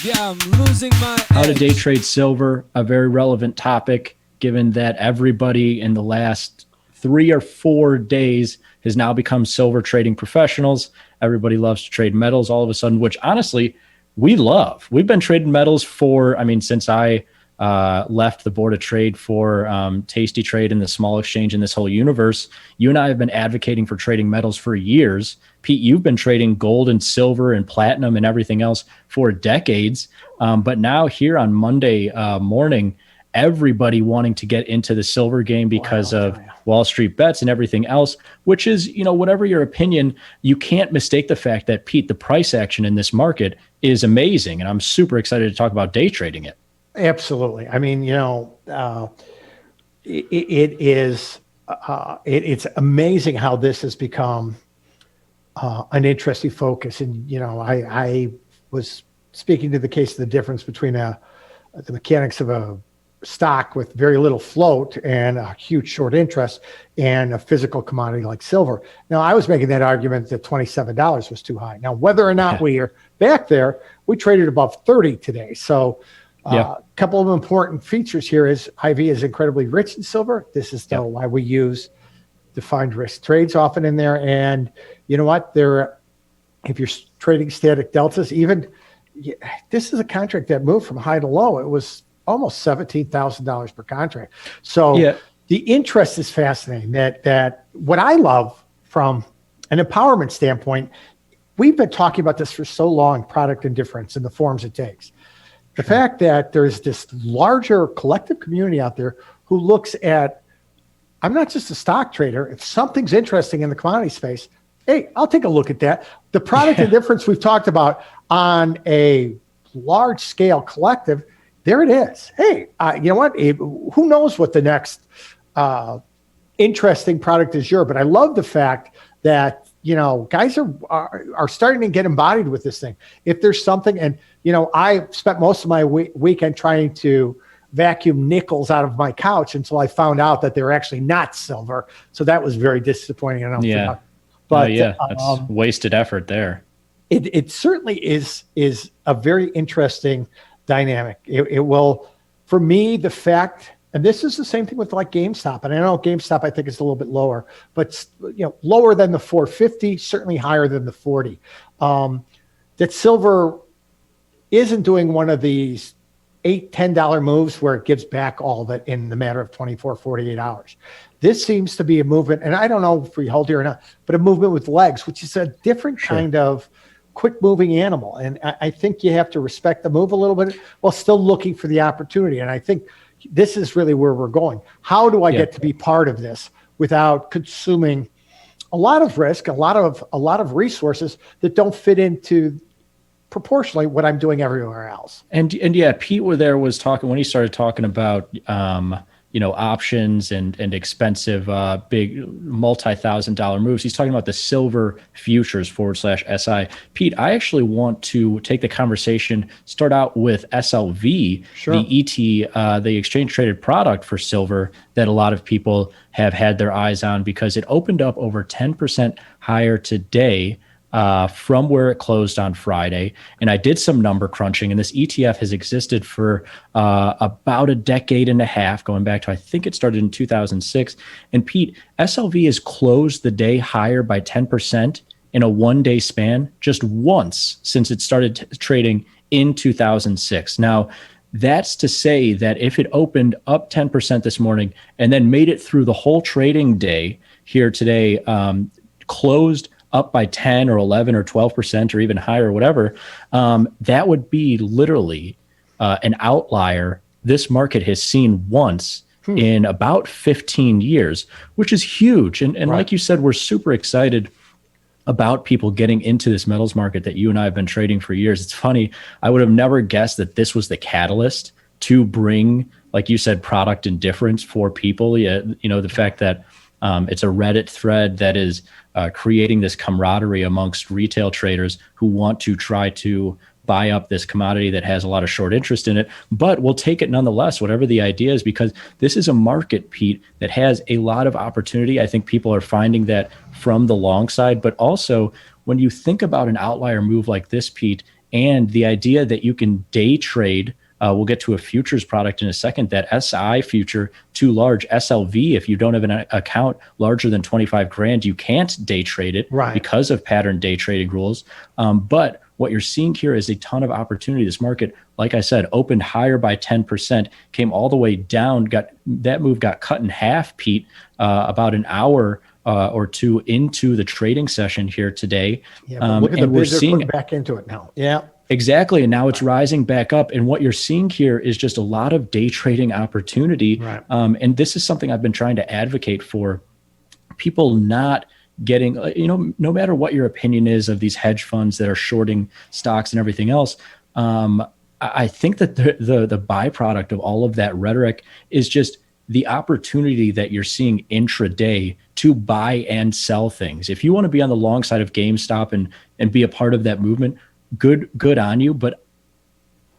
Yeah, I'm losing my How to edge. day trade silver, a very relevant topic, given that everybody in the last 3 or 4 days has now become silver trading professionals. Everybody loves to trade metals all of a sudden, which honestly, we love. We've been trading metals since I left the board of trade for Tasty Trade and the small exchange in this whole universe. You and I have been advocating for trading metals for years. Pete, you've been trading gold and silver and platinum and everything else for decades. But now here on Monday morning, everybody wanting to get into the silver game because of Wall Street bets and everything else, which is, whatever your opinion, you can't mistake the fact that, Pete, the price action in this market is amazing. And I'm super excited to talk about day trading it. Absolutely. I mean, it's amazing how this has become an interesting focus. And, I was speaking to the case of the difference between the mechanics of a stock with very little float and a huge short interest and a physical commodity like silver. Now, I was making that argument that $27 was too high. Now, whether or not we are back there, we traded above 30 today. So a couple of important features here is IV is incredibly rich in silver. This is why we use defined risk trades often in there. And you know what? If you're trading static deltas, this is a contract that moved from high to low. It was almost $17,000 per contract. So the interest is fascinating. That what I love from an empowerment standpoint, we've been talking about this for so long, product indifference and the forms it takes. The fact that there's this larger collective community out there who looks at, I'm not just a stock trader. If something's interesting in the commodity space, hey, I'll take a look at that. The product indifference we've talked about on a large scale collective, there it is. Hey, you know what? Who knows what the next interesting product is but I love the fact that, guys are starting to get embodied with this thing. If there's something, and, I spent most of my weekend trying to vacuum nickels out of my couch until I found out that they were actually not silver. So that was very disappointing. But that's wasted effort there. It certainly is a very interesting dynamic. It will, for me, the fact, and this is the same thing with like GameStop. And I know GameStop, I think, is a little bit lower, but lower than the 450, certainly higher than the 40. That silver isn't doing one of these $8, $10 moves where it gives back all of it in the matter of 24, 48 hours. This seems to be a movement, and I don't know if we hold here or not, but a movement with legs, which is a different kind of quick moving animal. And I think you have to respect the move a little bit while still looking for the opportunity. And I think this is really where we're going. How do I get to be part of this without consuming a lot of risk, a lot of resources that don't fit into proportionally what I'm doing everywhere else? And Pete was talking when he started talking about options and expensive big multi-$1,000 moves. He's talking about the silver futures /SI. Pete, I actually want to take the conversation, start out with SLV, the the exchange traded product for silver that a lot of people have had their eyes on because it opened up over 10% higher today from where it closed on Friday. And I did some number crunching, and this ETF has existed for about a decade and a half, going back to, I think it started in 2006. And Pete, SLV has closed the day higher by 10% in a one-day span just once since it started trading in 2006. Now, that's to say that if it opened up 10% this morning and then made it through the whole trading day here today, closed up by 10 or 11 or 12% or even higher, whatever, that would be literally an outlier this market has seen once in about 15 years, which is huge. And like you said, we're super excited about people getting into this metals market that you and I have been trading for years. It's funny, I would have never guessed that this was the catalyst to bring, like you said, product indifference for people. The fact that it's a Reddit thread that is creating this camaraderie amongst retail traders who want to try to buy up this commodity that has a lot of short interest in it, but we'll take it nonetheless, whatever the idea is, because this is a market, Pete, that has a lot of opportunity. I think people are finding that from the long side, but also when you think about an outlier move like this, Pete, And the idea that you can day trade, we'll get to a futures product in a second, that SI future too large, SLV, if you don't have an account larger than 25 grand, you can't day trade it because of pattern day trading rules. But what you're seeing here is a ton of opportunity. This market, like I said, opened higher by 10%, came all the way down, that move got cut in half, Pete, about an hour or two into the trading session here today. Yeah, but look at the bids are putting back into it now. Yeah. Exactly. And now it's rising back up. And what you're seeing here is just a lot of day trading opportunity. And this is something I've been trying to advocate for, people not getting, no matter what your opinion is of these hedge funds that are shorting stocks and everything else. I think that the byproduct of all of that rhetoric is just the opportunity that you're seeing intraday to buy and sell things. If you want to be on the long side of GameStop and be a part of that movement, good on you. But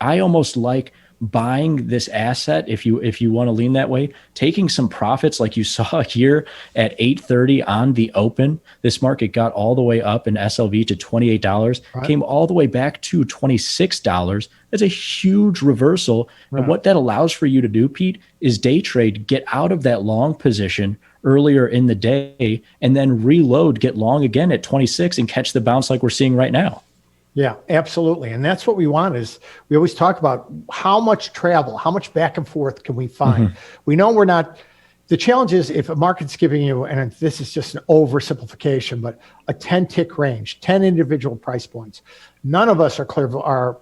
I almost like buying this asset, if you want to lean that way, taking some profits like you saw here at 8:30 on the open. This market got all the way up in SLV to $28, came all the way back to $26. That's a huge reversal. And what that allows for you to do, Pete, is day trade, get out of that long position earlier in the day, and then reload, get long again at 26 and catch the bounce like we're seeing right now. Yeah, absolutely. And that's what we want. Is we always talk about how much travel, how much back and forth can we find? We know we're not, the challenge is if a market's giving you, and this is just an oversimplification, but a 10 tick range, 10 individual price points. None of us are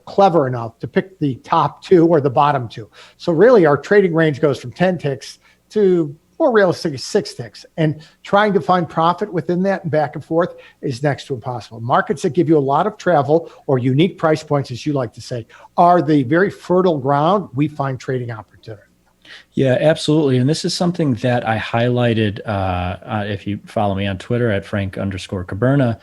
clever enough to pick the top two or the bottom two. So really our trading range goes from 10 ticks to more realistically 6 ticks, and trying to find profit within that and back and forth is next to impossible. Markets that give you a lot of travel or unique price points, as you like to say, are the very fertile ground we find trading opportunity. Yeah, absolutely. And this is something that I highlighted, if you follow me on Twitter at Frank_Caberna,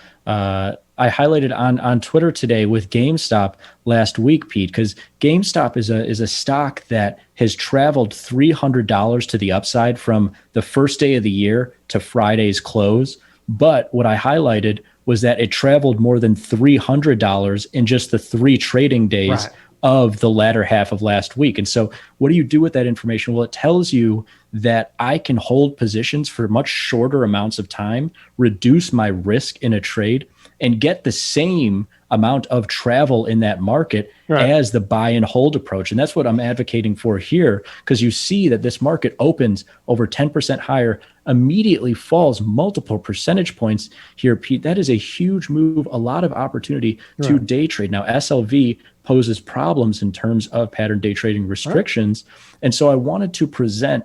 I highlighted on Twitter today with GameStop last week, Pete, because GameStop is a stock that has traveled $300 to the upside from the first day of the year to Friday's close. But what I highlighted was that it traveled more than $300 in just the 3 trading days of the latter half of last week. And so what do you do with that information? Well, it tells you that I can hold positions for much shorter amounts of time, reduce my risk in a trade, and get the same amount of travel in that market as the buy and hold approach. And that's what I'm advocating for here, because you see that this market opens over 10% higher, immediately falls multiple percentage points here, Pete. That is a huge move, a lot of opportunity to day trade. Now, SLV poses problems in terms of pattern day trading restrictions. And so I wanted to present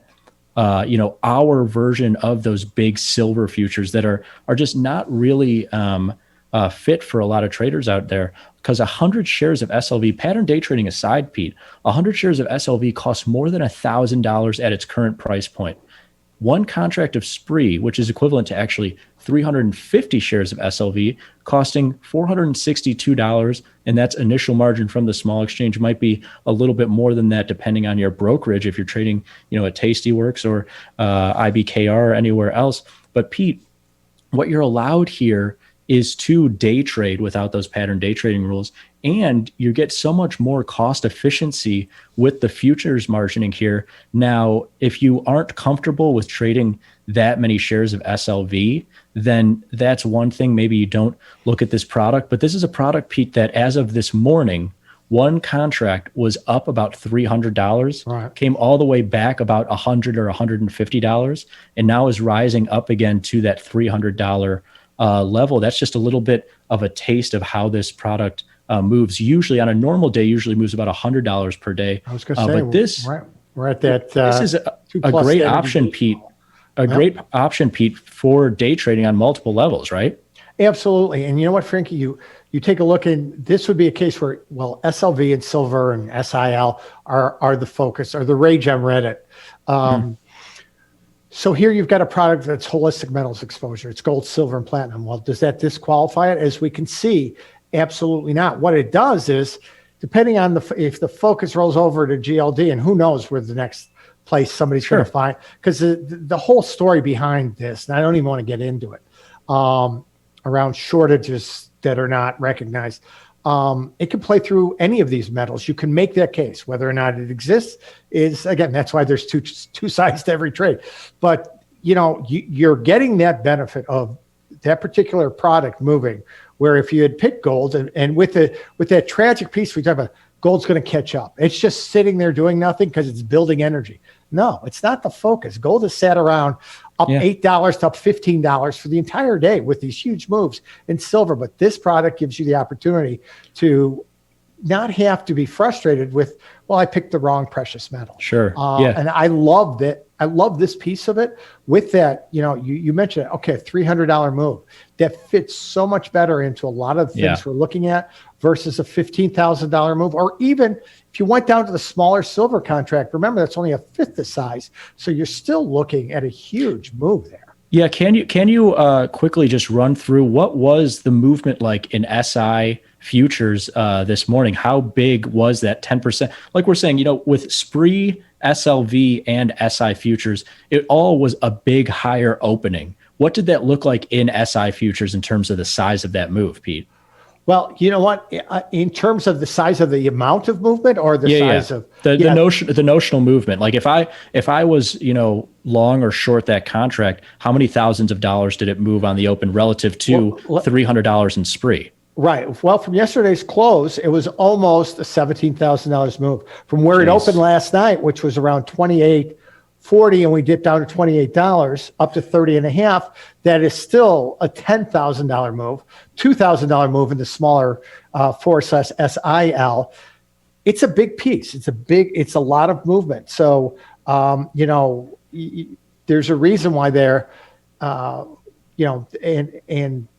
our version of those big silver futures that are just not really fit for a lot of traders out there, because 100 shares of SLV, pattern day trading aside, Pete, 100 shares of SLV costs more than $1,000 at its current price point. One contract of SPRE, which is equivalent to actually 350 shares of SLV, costing $462, and that's initial margin from the small exchange. Might be a little bit more than that depending on your brokerage if you're trading, at Tastyworks or IBKR or anywhere else. But Pete, what you're allowed here is to day trade without those pattern day trading rules. And you get so much more cost efficiency with the futures margining here. Now, if you aren't comfortable with trading that many shares of SLV, then that's one thing. Maybe you don't look at this product, but this is a product, Pete, that as of this morning, one contract was up about $300, came all the way back about $100 or $150, and now is rising up again to that $300 level. That's just a little bit of a taste of how this product moves. Usually on a normal day, usually moves about $100 per day. I was going to say, but this, we're at that. This is a great option, Pete. Great option, Pete, for day trading on multiple levels, right? Absolutely. And you know what, Frankie, you take a look, and this would be a case where, well, SLV and silver and SIL are the focus, or the rage on Reddit. So here you've got a product that's holistic metals exposure. It's gold, silver, and platinum. Well, does that disqualify it? As we can see, absolutely not. What it does is, depending on if the focus rolls over to GLD, and who knows where the next place somebody's going to find, because the whole story behind this, and I don't even want to get into it, around shortages that are not recognized. It can play through any of these metals. You can make that case. Whether or not it exists is, again, that's why there's two sides to every trade. But you're getting that benefit of that particular product moving. Where if you had picked gold and with that tragic piece we talk about, gold's going to catch up. It's just sitting there doing nothing because it's building energy. No, it's not the focus. Gold has sat around up $8 to up $15 for the entire day with these huge moves in silver. But this product gives you the opportunity to not have to be frustrated with, well, I picked the wrong precious metal. Sure. And I love that. I love this piece of it with that. You mentioned it. Okay, $300 move that fits so much better into a lot of things we're looking at versus a $15,000 move, or even if you went down to the smaller silver contract. Remember, that's only a fifth the size, so you're still looking at a huge move there. Yeah, can you quickly just run through what was the movement like in SI futures this morning? How big was that 10%? Like we're saying, with SPRE, SLV, and SI futures, it all was a big higher opening. What did that look like in SI futures in terms of the size of that move, Pete? Well, you know what? In terms of the size of the amount of movement, or the size of the notional movement. Like if I was long or short that contract, how many thousands of dollars did it move on the open relative to $300 in SPRE? Right. Well, from yesterday's close, it was almost a $17,000 move from where it opened last night, which was around $28.40, and we dipped down to $28 up to 30.5. That is still a $10,000 move, $2,000 move in the smaller 4/SIL. It's a big piece. It's a lot of movement. So, there's a reason why they're, and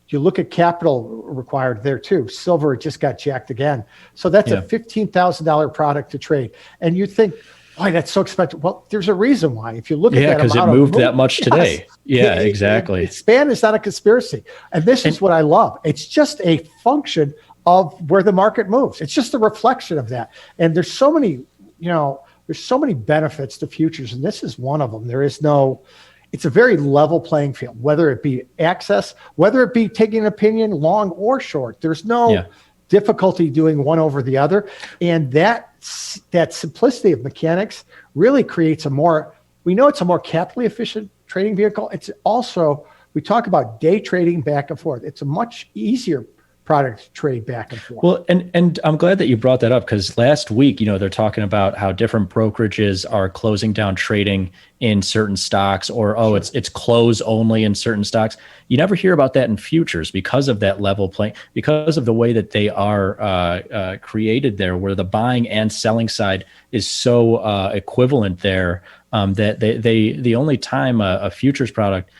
you look at capital required there too. Silver just got jacked again. So that's a $15,000 product to trade. And you think, why, that's so expensive? Well, there's a reason why. If you look at that, because it moved that much today. Yeah, exactly. Span is not a conspiracy. And this is what I love. It's just a function of where the market moves. It's just a reflection of that. And there's so many benefits to futures, and this is one of them. It's a very level playing field, whether it be access, whether it be taking an opinion long or short. There's no difficulty doing one over the other. And that simplicity of mechanics really creates we know it's a more capitally efficient trading vehicle. It's also, we talk about day trading back and forth. It's a much easier product to trade back and forth. Well, and I'm glad that you brought that up, because last week, they're talking about how different brokerages are closing down trading in certain stocks, or it's close only in certain stocks. You never hear about that in futures because of that level play, because of the way that they are created there, where the buying and selling side is so equivalent there, that the only time a futures product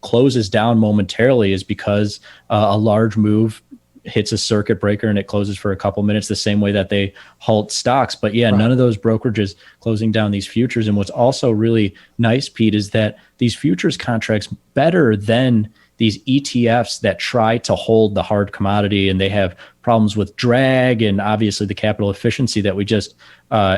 closes down momentarily is because a large move hits a circuit breaker and it closes for a couple minutes, the same way that they halt stocks. But none of those brokerages closing down these futures. And what's also really nice, Pete, is that these futures contracts, better than these ETFs that try to hold the hard commodity, and they have problems with drag and obviously the capital efficiency that we just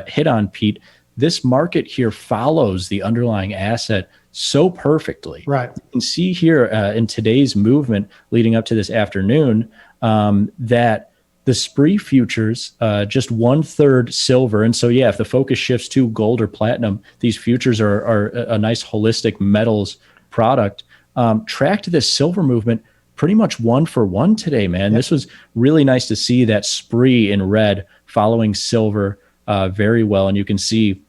hit on, Pete. This market here follows the underlying asset so perfectly. Right. You can see here in today's movement leading up to this afternoon that the SPRE futures, just 1/3 silver. And so, if the focus shifts to gold or platinum, these futures are a nice holistic metals product. Tracked this silver movement pretty much 1-for-1 today, man. Yep. This was really nice to see that SPRE in red following silver very well. And you can see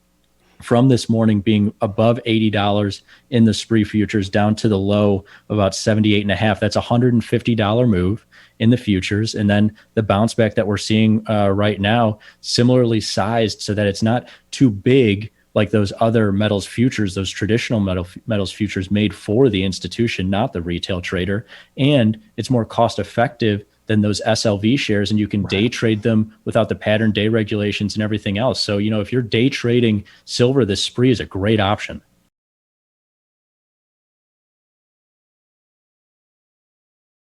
from this morning being above $80 in the SPRE futures down to the low of about 78.5. That's a $150 move in the futures. And then the bounce back that we're seeing right now, similarly sized so that it's not too big like those other metals futures, those traditional metals futures made for the institution, not the retail trader. And it's more cost effective than those SLV shares, and you can day trade them without the pattern day regulations and everything else. So, if you're day trading silver, this SPRE is a great option.